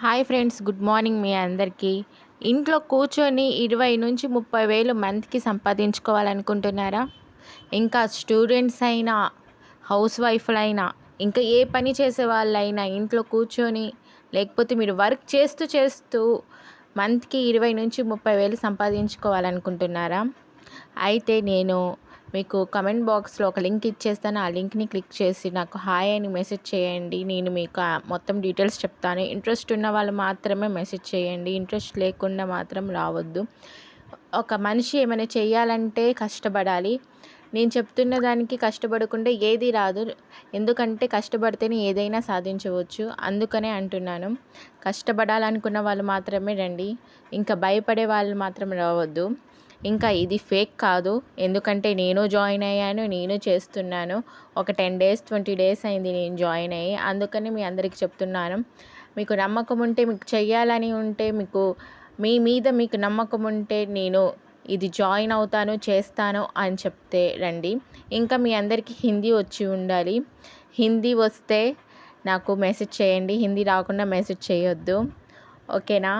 Hi friends, good morning మీ అందరికీ. ఇంట్లో కూర్చొని 20,000-30,000 మంత్కి సంపాదించుకోవాలనుకుంటున్నారా? ఇంకా స్టూడెంట్స్ అయినా, హౌస్ వైఫ్‌లైనా, ఇంకా ఏ పని చేసే వాళ్ళైనా ఇంట్లో కూర్చొని, లేకపోతే మీరు వర్క్ చేస్తూ మంత్కి 20,000-30,000 సంపాదించుకోవాలనుకుంటున్నారా? అయితే నేను మీకు కమెంట్ బాక్స్లో ఒక లింక్ ఇచ్చేస్తాను. ఆ లింక్ని క్లిక్ చేసి నాకు హాయ్ అని మెసేజ్ చేయండి. నేను మీకు మొత్తం డీటెయిల్స్ చెప్తాను. ఇంట్రెస్ట్ ఉన్న వాళ్ళు మాత్రమే మెసేజ్ చేయండి. ఇంట్రెస్ట్ లేకుండా మాత్రం రావద్దు. ఒక మనిషి ఏమైనా చేయాలంటే కష్టపడాలి. నేను చెప్తున్న దానికి కష్టపడకుండా ఏది రాదు. ఎందుకంటే కష్టపడితేనే ఏదైనా సాధించవచ్చు. అందుకనే అంటున్నాను. కష్టపడాలనుకున్న వాళ్ళు మాత్రమే రండి. ఇంకా భయపడే వాళ్ళు మాత్రం రావద్దు. ఇంకా ఇది ఫేక్ కాదు. ఎందుకంటే నేను జాయిన్ అయ్యాను. నేను చేస్తున్నాను. ఒక 10 డేస్ 20 డేస్ అయింది నేను జాయిన్ అయ్యి. అందుకని మీ అందరికీ చెప్తున్నాను. మీకు నమ్మకం ఉంటే, మీకు చెయ్యాలని ఉంటే, మీ మీద మీకు నమ్మకం ఉంటే నేను ఇది జాయిన్ అవుతాను, చేస్తాను అని చెప్తే రండి. ఇంకా మీ అందరికీ హిందీ వచ్చి ఉండాలి. హిందీ వస్తే నాకు మెసేజ్ చేయండి. హిందీ రాకుండా మెసేజ్ చేయొద్దు. ఓకేనా?